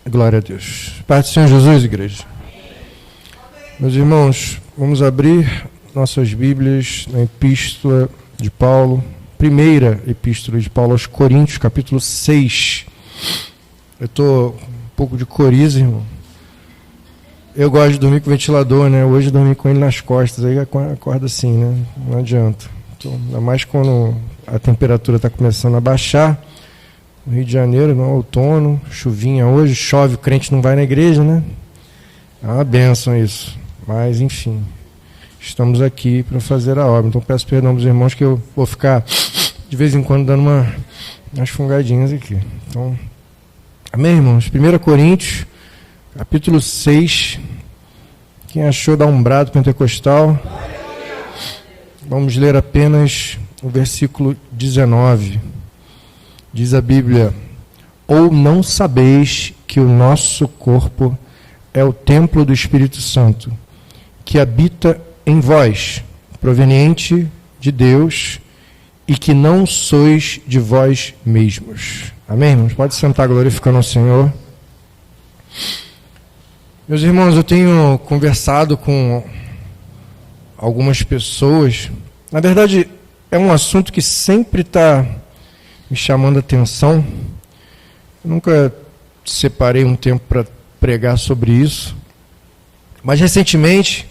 Glória a Deus. Pai do Senhor Jesus, igreja. Meus irmãos, vamos abrir nossas Bíblias na Epístola de Paulo, primeira Epístola de Paulo aos Coríntios, capítulo 6. Eu estou com um pouco de coriza, irmão. Eu gosto de dormir com o ventilador, né? Hoje eu dormi com ele nas costas, aí acorda assim, né? Não adianta. Então, ainda mais quando a temperatura está começando a baixar. No Rio de Janeiro, no outono, chuvinha hoje, chove, o crente não vai na igreja, né? É uma bênção isso. Mas, enfim, estamos aqui para fazer a obra. Então, peço perdão dos irmãos que eu vou ficar, de vez em quando, dando umas fungadinhas aqui. Então, amém, irmãos? 1 Coríntios, capítulo 6. Quem achou, dá um brado pentecostal. Vamos ler apenas o versículo 19. Diz a Bíblia: ou não sabeis que o nosso corpo é o templo do Espírito Santo, que habita em vós, proveniente de Deus, e que não sois de vós mesmos. Amém, irmãos? Pode sentar glorificando ao Senhor. Meus irmãos, eu tenho conversado com algumas pessoas. Na verdade, é um assunto que sempre está me chamando a atenção. Eu nunca separei um tempo para pregar sobre isso. Mas recentemente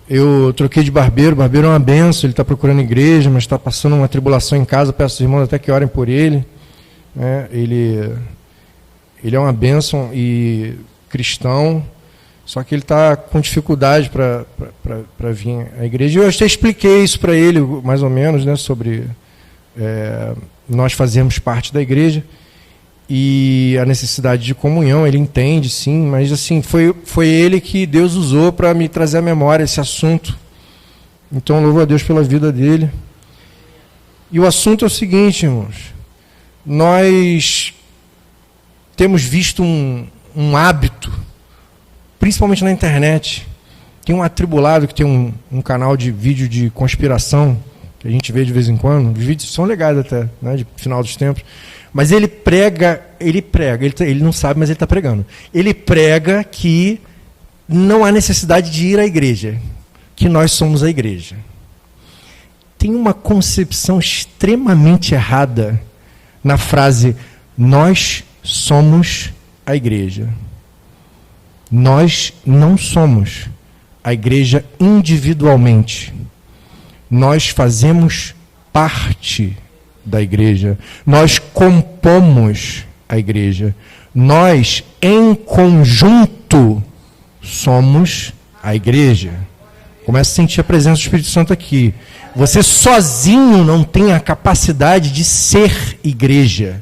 eu troquei de barbeiro. O barbeiro é uma benção, ele está procurando igreja, mas está passando uma tribulação em casa. Peço aos irmãos até que orem por ele. Ele é uma bênção e cristão, só que ele está com dificuldade para vir à igreja. Eu até expliquei isso para ele, mais ou menos, né, sobre nós fazemos parte da igreja e a necessidade de comunhão. Ele entende, sim, mas assim, foi ele que Deus usou para me trazer à memória esse assunto. Então, louvo a Deus pela vida dele. E o assunto é o seguinte, irmãos: nós temos visto um hábito, principalmente na internet. Tem um atribulado que tem um canal de vídeo de conspiração, que a gente vê de vez em quando. Os vídeos são legais até, né, de final dos tempos. Mas ele não sabe, mas ele está pregando. Ele prega que não há necessidade de ir à igreja, que nós somos a igreja. Tem uma concepção extremamente errada na frase nós somos a igreja. Nós não somos a igreja individualmente. Nós fazemos parte da igreja. Nós compomos a igreja. Nós, em conjunto, somos a igreja. Começa a sentir a presença do Espírito Santo aqui. Você sozinho não tem a capacidade de ser igreja.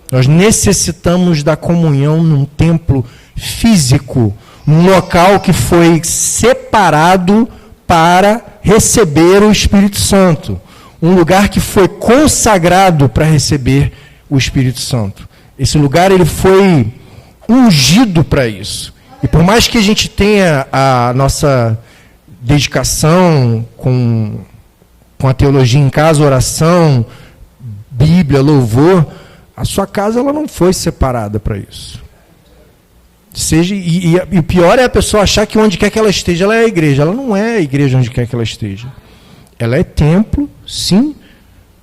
Nós necessitamos da comunhão num templo físico, num local que foi separado para receber o Espírito Santo. Um lugar que foi consagrado para receber o Espírito Santo. Esse lugar ele foi ungido para isso. E por mais que a gente tenha a nossa dedicação com a teologia em casa, oração, Bíblia, louvor, a sua casa ela não foi separada para isso. E o pior é a pessoa achar que onde quer que ela esteja, ela é a igreja. Ela não é a igreja onde quer que ela esteja. Ela é templo, sim,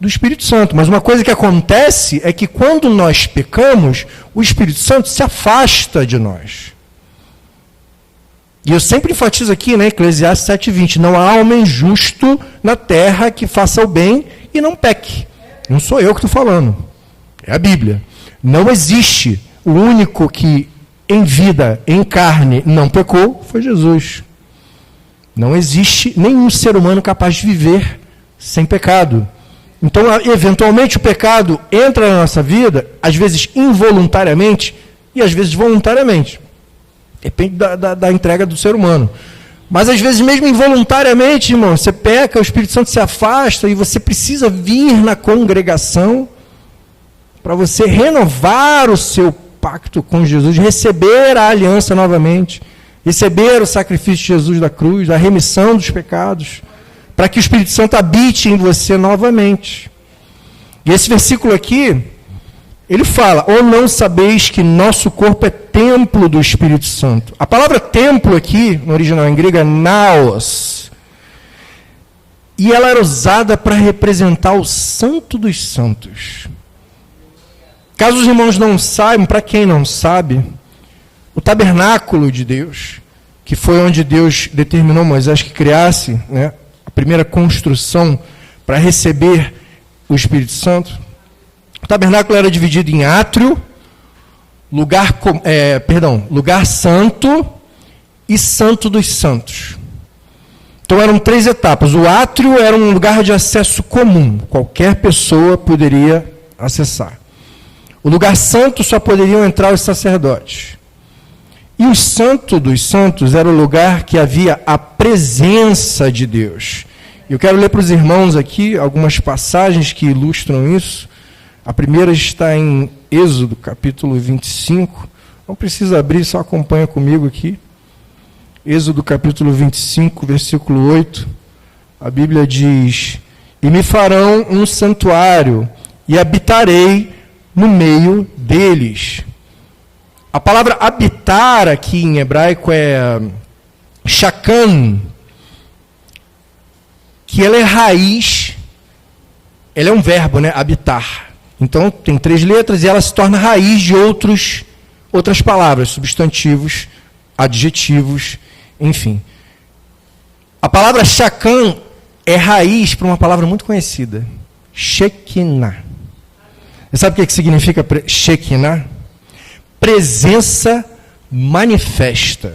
do Espírito Santo. Mas uma coisa que acontece é que quando nós pecamos, o Espírito Santo se afasta de nós. E eu sempre enfatizo aqui, né, Eclesiastes 7:20, não há homem justo na terra que faça o bem e não peque. Não sou eu que estou falando. É a Bíblia. Não existe. O único que em vida, em carne, não pecou foi Jesus. Não existe nenhum ser humano capaz de viver sem pecado. Então, eventualmente, o pecado entra na nossa vida, às vezes involuntariamente e às vezes voluntariamente. Depende da entrega do ser humano. Mas, às vezes, mesmo involuntariamente, irmão, você peca, o Espírito Santo se afasta e você precisa vir na congregação para você renovar o seu pacto com Jesus, receber a aliança novamente, receber o sacrifício de Jesus da cruz, a remissão dos pecados, para que o Espírito Santo habite em você novamente. E esse versículo aqui, ele fala, ou não sabeis que nosso corpo é templo do Espírito Santo. A palavra templo aqui, no original em grego, é naos. E ela era usada para representar o santo dos santos. Caso os irmãos não saibam, para quem não sabe, o tabernáculo de Deus, que foi onde Deus determinou Moisés que criasse, né, a primeira construção para receber o Espírito Santo, o tabernáculo era dividido em átrio, lugar santo e santo dos santos. Então eram 3 etapas. O átrio era um lugar de acesso comum, qualquer pessoa poderia acessar. O lugar santo só poderiam entrar os sacerdotes. E o santo dos santos era o lugar que havia a presença de Deus. Eu quero ler para os irmãos aqui algumas passagens que ilustram isso. A primeira está em Êxodo, capítulo 25. Não precisa abrir, só acompanha comigo aqui. Êxodo, capítulo 25, versículo 8. A Bíblia diz: E me farão um santuário, e habitarei no meio deles. A palavra habitar aqui em hebraico é shakan, que ela é raiz, ela é um verbo, né? Habitar. Então tem 3 letras e ela se torna raiz de outras palavras, substantivos, adjetivos, enfim. A palavra shakan é raiz para uma palavra muito conhecida, Shekinah. Você sabe o que significa Shekinah? Presença manifesta.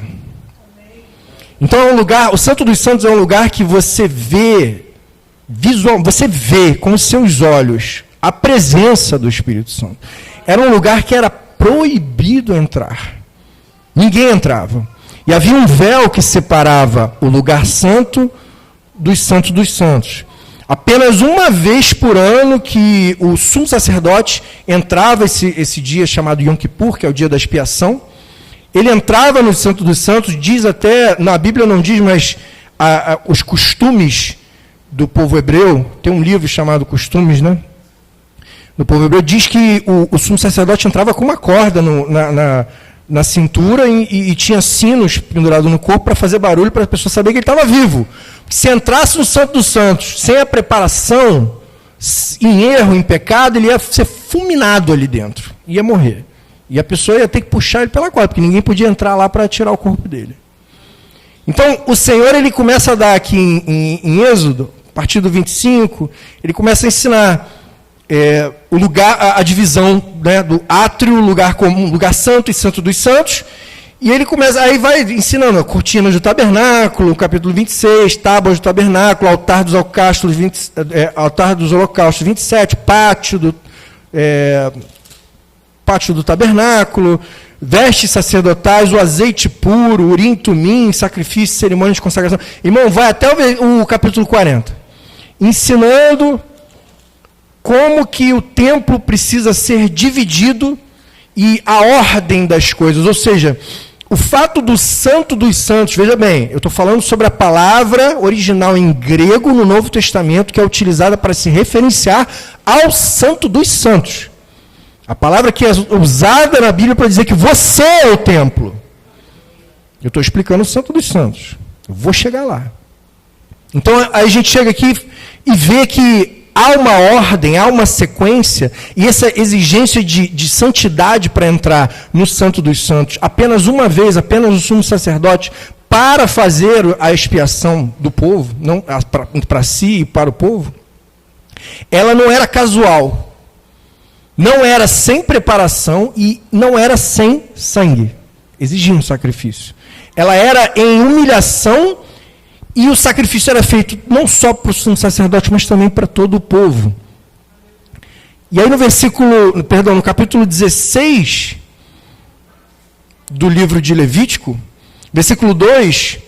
Então é um lugar, o Santo dos Santos é um lugar que você vê, você vê com os seus olhos a presença do Espírito Santo. Era um lugar que era proibido entrar. Ninguém entrava. E havia um véu que separava o lugar santo dos santos dos santos. Apenas uma vez por ano que o sumo sacerdote entrava, esse dia chamado Yom Kippur, que é o dia da expiação, ele entrava no Santo dos Santos, diz até, na Bíblia não diz, mas os costumes do povo hebreu, tem um livro chamado Costumes, né? No povo hebreu, diz que o sumo sacerdote entrava com uma corda na cintura e tinha sinos pendurados no corpo para fazer barulho, para a pessoa saber que ele estava vivo. Se entrasse no Santo dos Santos sem a preparação, em erro, em pecado, ele ia ser fulminado ali dentro, ia morrer. E a pessoa ia ter que puxar ele pela corda, porque ninguém podia entrar lá para tirar o corpo dele. Então, o Senhor ele começa a dar aqui em Êxodo, a partir do 25, ele começa a ensinar o lugar, a divisão, né, do átrio, lugar comum, lugar santo e santo dos santos. E ele começa, aí vai ensinando a cortina do tabernáculo, capítulo 26, tábuas do tabernáculo, altar dos holocaustos 27, pátio do tabernáculo, vestes sacerdotais, o azeite puro, urim, tumim, sacrifício, cerimônia de consagração. Irmão, vai até o capítulo 40, ensinando como que o templo precisa ser dividido e a ordem das coisas, ou seja, o fato do Santo dos Santos, veja bem, eu estou falando sobre a palavra original em grego no Novo Testamento, que é utilizada para se referenciar ao Santo dos Santos. A palavra que é usada na Bíblia para dizer que você é o templo. Eu estou explicando o Santo dos Santos. Eu vou chegar lá. Então, aí a gente chega aqui e vê que há uma ordem, há uma sequência, e essa exigência de santidade para entrar no Santo dos Santos, apenas uma vez, apenas o sumo sacerdote, para fazer a expiação do povo, não para si e para o povo, ela não era casual, não era sem preparação e não era sem sangue, exigia um sacrifício. Ela era em humilhação. E o sacrifício era feito não só para o sumo sacerdote, mas também para todo o povo. E aí no capítulo 16 do livro de Levítico, versículo 2,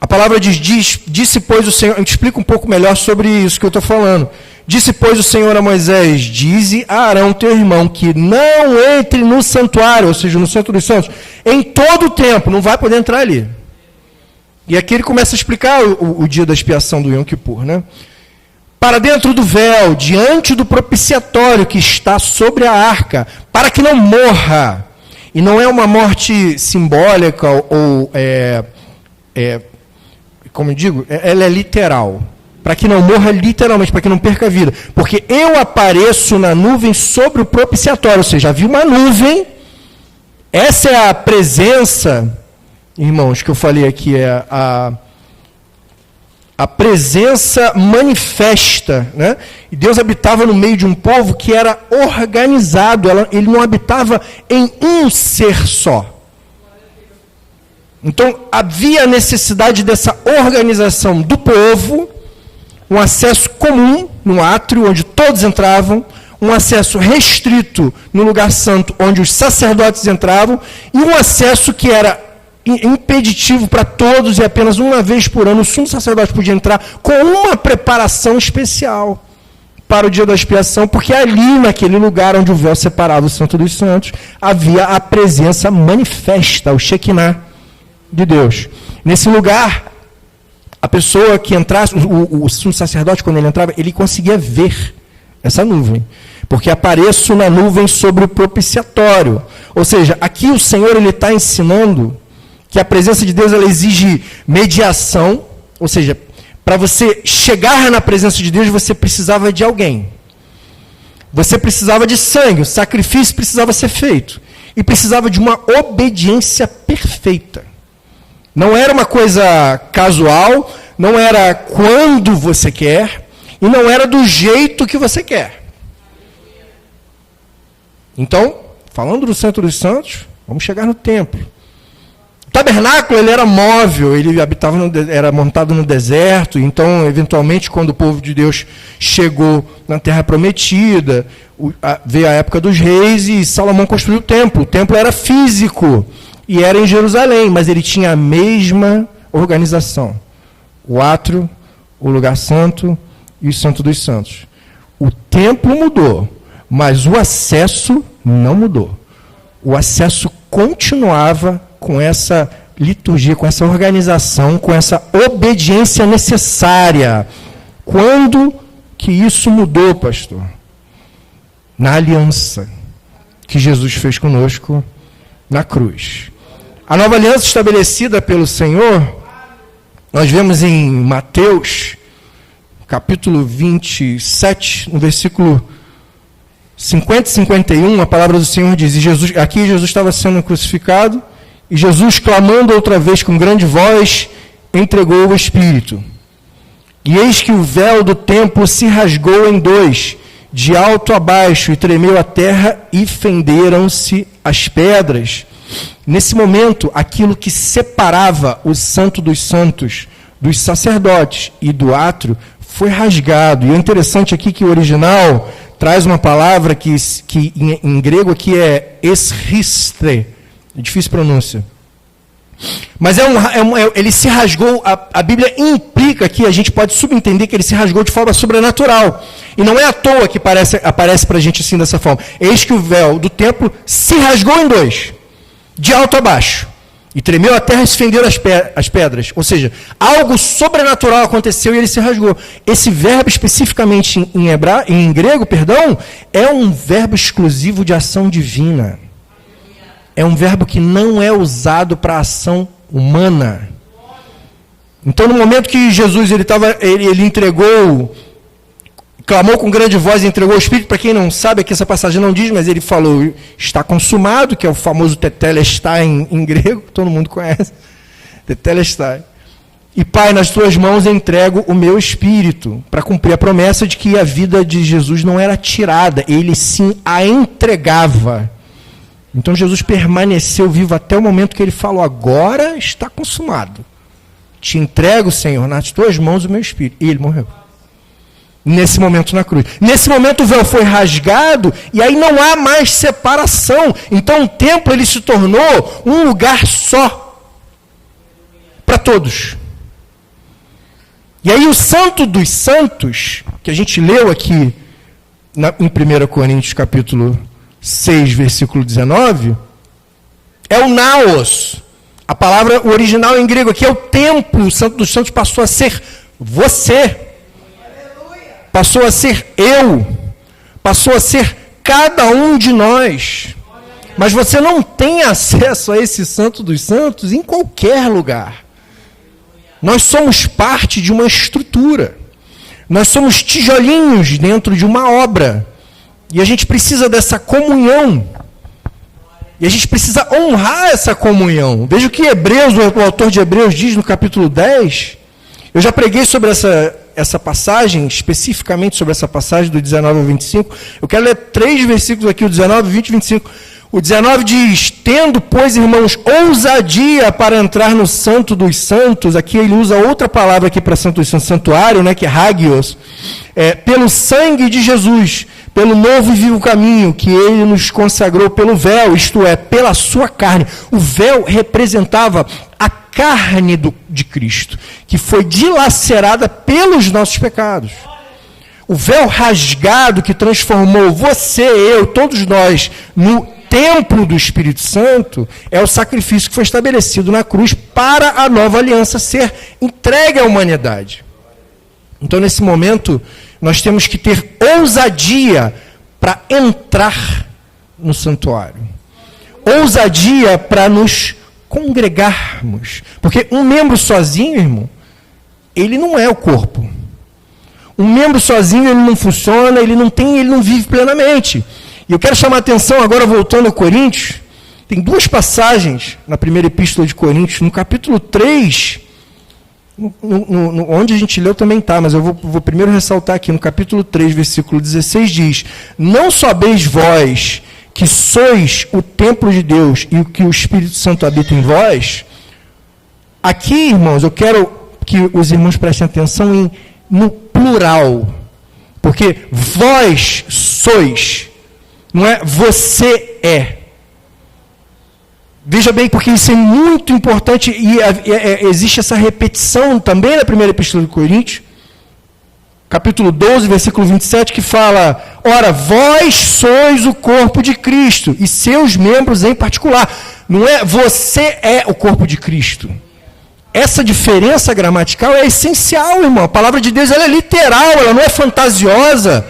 a palavra disse, pois o Senhor, a gente explica um pouco melhor sobre isso que eu estou falando. Disse, pois, o Senhor a Moisés, dize a Arão, teu irmão, que não entre no santuário, ou seja, no Santo dos Santos, em todo o tempo, não vai poder entrar ali. E aqui ele começa a explicar o dia da expiação do Yom Kippur, né? para dentro do véu, diante do propiciatório que está sobre a arca, para que não morra. E não é uma morte simbólica ou, como eu digo, ela é literal. Para que não morra literalmente, para que não perca a vida. Porque eu apareço na nuvem sobre o propiciatório, ou seja, havia uma nuvem. Essa é a presença, irmãos, que eu falei aqui, é a presença manifesta, né? E Deus habitava no meio de um povo que era organizado, ele não habitava em um ser só. Então, havia a necessidade dessa organização do povo, um acesso comum no átrio, onde todos entravam, um acesso restrito no lugar santo, onde os sacerdotes entravam, e um acesso que era impeditivo para todos, e apenas uma vez por ano o sumo sacerdote podia entrar com uma preparação especial para o dia da expiação, porque ali, naquele lugar onde o véu separava o Santo dos Santos, havia a presença manifesta, o Shekinah de Deus. Nesse lugar, a pessoa que entrasse, o sumo sacerdote, quando ele entrava, ele conseguia ver essa nuvem, porque apareço na nuvem sobre o propiciatório. Ou seja, aqui o Senhor está ensinando que a presença de Deus ela exige mediação, ou seja, para você chegar na presença de Deus, você precisava de alguém. Você precisava de sangue, o sacrifício precisava ser feito. E precisava de uma obediência perfeita. Não era uma coisa casual, não era quando você quer, e não era do jeito que você quer. Então, falando do Santo dos Santos, vamos chegar no templo. O tabernáculo ele era móvel, ele habitava era montado no deserto, então, eventualmente, quando o povo de Deus chegou na Terra Prometida, veio a época dos reis e Salomão construiu o templo. O templo era físico e era em Jerusalém, mas ele tinha a mesma organização. O átrio, o lugar santo e o Santo dos Santos. O templo mudou, mas o acesso não mudou. O acesso continuava com essa liturgia, com essa organização, com essa obediência necessária. Quando que isso mudou, pastor? Na aliança que Jesus fez conosco na cruz. A nova aliança estabelecida pelo Senhor, nós vemos em Mateus, capítulo 27, no versículo 50 e 51, a palavra do Senhor diz, e Jesus, aqui Jesus estava sendo crucificado, e Jesus, clamando outra vez com grande voz, entregou o Espírito. E eis que o véu do templo se rasgou em dois, de alto a baixo, e tremeu a terra, e fenderam-se as pedras. Nesse momento, aquilo que separava o Santo dos Santos dos sacerdotes e do átrio foi rasgado. E é interessante aqui que o original traz uma palavra que em grego aqui é esristre. É difícil pronúncia. Mas ele se rasgou, a Bíblia implica que a gente pode subentender que ele se rasgou de forma sobrenatural. E não é à toa que aparece para a gente assim dessa forma. Eis que o véu do templo se rasgou em dois, de alto a baixo. E tremeu a terra e se fenderam as pedras. Ou seja, algo sobrenatural aconteceu e ele se rasgou. Esse verbo especificamente em grego, é um verbo exclusivo de ação divina. É um verbo que não é usado para ação humana. Então, no momento que Jesus ele entregou, clamou com grande voz e entregou o Espírito, para quem não sabe, aqui essa passagem não diz, mas ele falou, está consumado, que é o famoso tetelestai em grego, que todo mundo conhece. Tetelestai. E Pai, nas tuas mãos entrego o meu Espírito, para cumprir a promessa de que a vida de Jesus não era tirada, ele sim a entregava. Então Jesus permaneceu vivo até o momento que ele falou, agora está consumado. Te entrego, Senhor, nas tuas mãos o meu Espírito. E ele morreu. Nesse momento na cruz. Nesse momento o véu foi rasgado e aí não há mais separação. Então o templo ele se tornou um lugar só para todos. E aí o Santo dos Santos, que a gente leu aqui em 1 Coríntios capítulo 6, versículo 19, é o naos. A palavra original em grego aqui é o templo. O Santo dos Santos passou a ser você. passou a ser eu, passou a ser cada um de nós. Mas você não tem acesso a esse Santo dos Santos em qualquer lugar. Nós somos parte de uma estrutura. Nós somos tijolinhos dentro de uma obra. E a gente precisa dessa comunhão. E a gente precisa honrar essa comunhão. Veja o que Hebreus, o autor de Hebreus diz no capítulo 10. Eu já preguei sobre essa passagem, especificamente sobre essa passagem do 19 ao 25. Eu quero ler 3 versículos aqui, o 19, 20 e 25. O 19 diz: tendo, pois, irmãos, ousadia para entrar no Santo dos Santos. Aqui ele usa outra palavra aqui para Santo dos Santos, santuário, né, que é hagios. Pelo sangue de Jesus, pelo novo e vivo caminho que ele nos consagrou pelo véu, isto é, pela sua carne. O véu representava a carne de Cristo, que foi dilacerada pelos nossos pecados. O véu rasgado que transformou você, eu, todos nós, no templo do Espírito Santo, é o sacrifício que foi estabelecido na cruz para a nova aliança ser entregue à humanidade. Então, nesse momento, nós temos que ter ousadia para entrar no santuário. Ousadia para nos congregarmos. Porque um membro sozinho, irmão, ele não é o corpo. Um membro sozinho, ele não funciona, ele não vive plenamente. E eu quero chamar a atenção agora, voltando a Coríntios, tem 2 passagens na primeira epístola de Coríntios, no capítulo 3, onde a gente leu também está, mas eu vou primeiro ressaltar aqui, no capítulo 3, versículo 16, diz: não sabeis vós que sois o templo de Deus e que o Espírito Santo habita em vós? Aqui, irmãos, eu quero que os irmãos prestem atenção no plural, porque vós sois, não é você é. Veja bem, porque isso é muito importante e existe essa repetição também na primeira epístola de Coríntios, capítulo 12, versículo 27, que fala: ora, vós sois o corpo de Cristo e seus membros em particular. Não é você é o corpo de Cristo. Essa diferença gramatical é essencial, irmão. A palavra de Deus ela é literal, ela não é fantasiosa.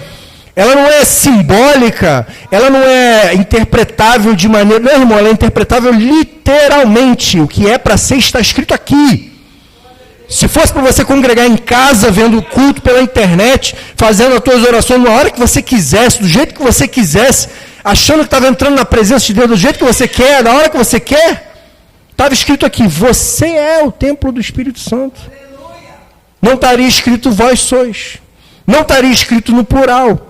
Ela não é simbólica, ela não é interpretável de maneira... Não, irmão, ela é interpretável literalmente. O que é para ser está escrito aqui. Se fosse para você congregar em casa, vendo o culto pela internet, fazendo as tuas orações na hora que você quisesse, do jeito que você quisesse, achando que estava entrando na presença de Deus do jeito que você quer, na hora que você quer, estava escrito aqui: você é o templo do Espírito Santo. Não estaria escrito vós sois. Não estaria escrito no plural.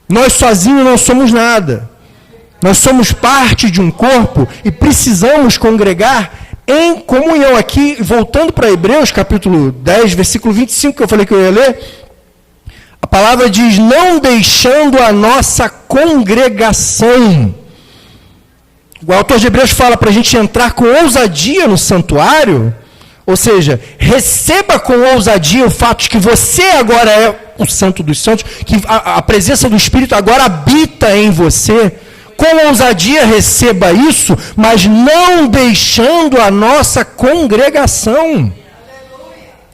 Nós sozinhos não somos nada. Nós somos parte de um corpo e precisamos congregar em comunhão. Aqui, voltando para Hebreus, capítulo 10, versículo 25, que eu falei que eu ia ler, a palavra diz: não deixando a nossa congregação. O autor de Hebreus fala para a gente entrar com ousadia no santuário, ou seja, receba com ousadia o fato de que você agora é o Santo dos Santos, que a presença do Espírito agora habita em você. Com ousadia receba isso, mas não deixando a nossa congregação.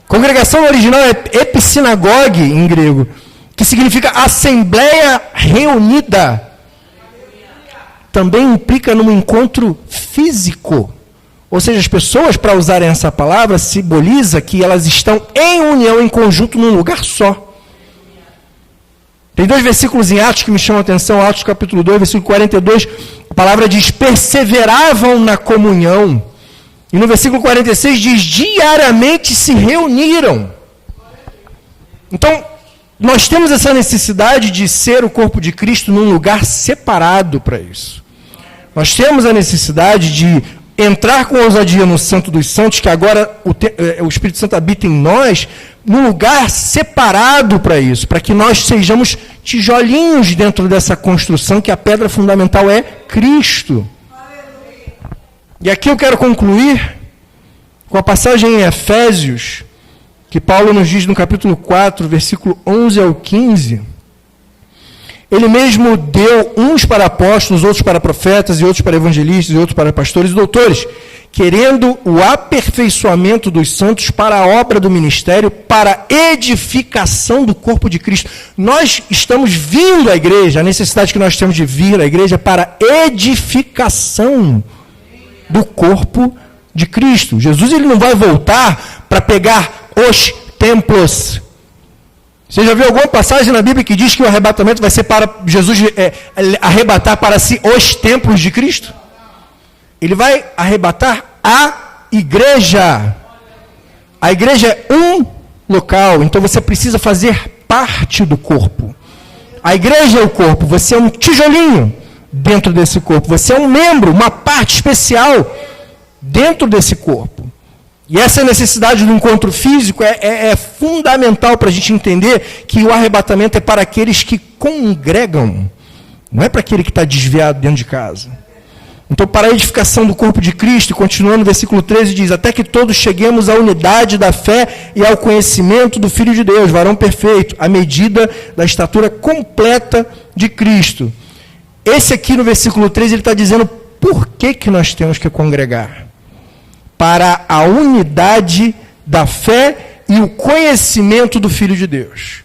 Congregação no original é epissinagogue em grego, que significa assembleia reunida. Também implica num encontro físico. Ou seja, as pessoas, para usarem essa palavra, simboliza que elas estão em união, em conjunto, num lugar só. Tem 2 versículos em Atos que me chamam a atenção. Atos capítulo 2, versículo 42, a palavra diz: perseveravam na comunhão. E no versículo 46 diz: diariamente se reuniram. Então, nós temos essa necessidade de ser o corpo de Cristo num lugar separado para isso. Nós temos a necessidade de entrar com ousadia no Santo dos Santos, que agora o Espírito Santo habita em nós, num lugar separado para isso, para que nós sejamos tijolinhos dentro dessa construção, que a pedra fundamental é Cristo. E aqui eu quero concluir com a passagem em Efésios, que Paulo nos diz no capítulo 4, versículo 11 ao 15. Ele mesmo deu uns para apóstolos, outros para profetas, e outros para evangelistas, e outros para pastores e doutores, querendo o aperfeiçoamento dos santos para a obra do ministério, para a edificação do corpo de Cristo. Nós estamos vindo à igreja, a necessidade que nós temos de vir à igreja para a edificação do corpo de Cristo. Jesus ele não vai voltar para pegar os templos. Você já viu alguma passagem na Bíblia que diz que o arrebatamento vai ser para Jesus arrebatar para si os templos de Cristo? Ele vai arrebatar a igreja. A igreja é um local, então você precisa fazer parte do corpo. A igreja é o corpo, você é um tijolinho dentro desse corpo. Você é um membro, uma parte especial dentro desse corpo. E essa necessidade do encontro físico é fundamental para a gente entender que o arrebatamento é para aqueles que congregam, não é para aquele que está desviado dentro de casa. Então, para a edificação do corpo de Cristo, continuando no versículo 13, diz, até que todos cheguemos à unidade da fé e ao conhecimento do Filho de Deus, varão perfeito, à medida da estatura completa de Cristo. Esse aqui no versículo 13, ele está dizendo por que nós temos que congregar. Para a unidade da fé e o conhecimento do Filho de Deus.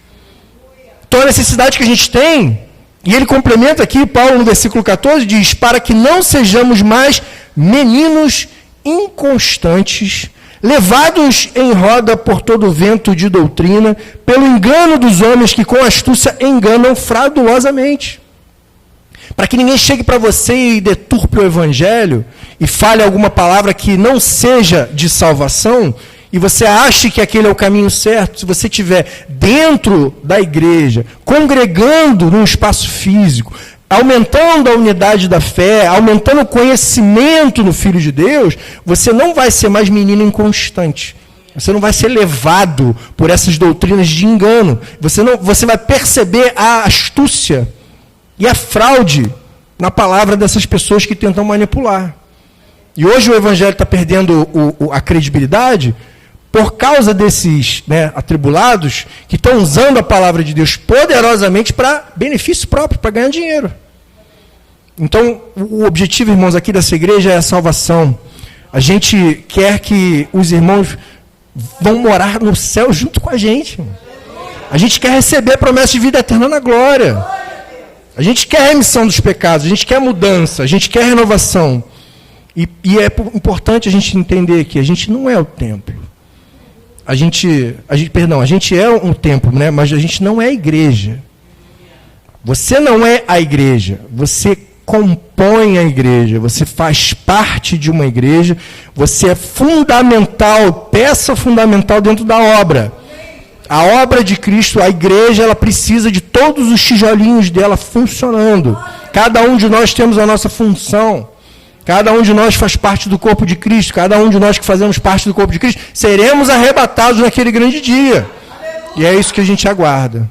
Então, a necessidade que a gente tem, e ele complementa aqui, Paulo, no versículo 14, diz, para que não sejamos mais meninos inconstantes, levados em roda por todo o vento de doutrina, pelo engano dos homens que com astúcia enganam fraudulosamente. Para que ninguém chegue para você e deturpe o evangelho, e fale alguma palavra que não seja de salvação, e você ache que aquele é o caminho certo, se você estiver dentro da igreja, congregando num espaço físico, aumentando a unidade da fé, aumentando o conhecimento no Filho de Deus, você não vai ser mais menino inconstante. Você não vai ser levado por essas doutrinas de engano. Você vai perceber a astúcia e a fraude na palavra dessas pessoas que tentam manipular. E hoje o evangelho está perdendo a credibilidade por causa desses atribulados que estão usando a palavra de Deus poderosamente para benefício próprio, para ganhar dinheiro. Então, o objetivo, irmãos, aqui dessa igreja é a salvação. A gente quer que os irmãos vão morar no céu junto com a gente. A gente quer receber a promessa de vida eterna na glória. A gente quer a remissão dos pecados, a gente quer mudança, a gente quer renovação. E é importante a gente entender que a gente não é o templo. A gente é um templo, né? Mas a gente não é a igreja. Você não é a igreja, você compõe a igreja, você faz parte de uma igreja, você é fundamental, peça fundamental dentro da obra. A obra de Cristo, a igreja, ela precisa de todos os tijolinhos dela funcionando. Cada um de nós temos a nossa função. Cada um de nós faz parte do corpo de Cristo. Cada um de nós que fazemos parte do corpo de Cristo, seremos arrebatados naquele grande dia. E é isso que a gente aguarda.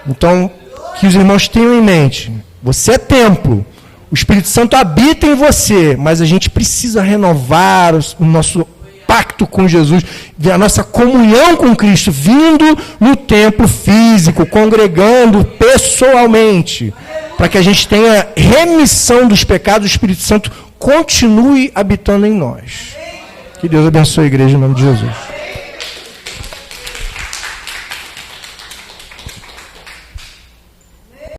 Então, que os irmãos tenham em mente. Você é templo. O Espírito Santo habita em você. Mas a gente precisa renovar o nosso pacto com Jesus. A nossa comunhão com Cristo. Vindo no templo físico. Congregando pessoalmente. Para que a gente tenha remissão dos pecados. O Espírito Santo continue habitando em nós. Que Deus abençoe a igreja em nome de Jesus.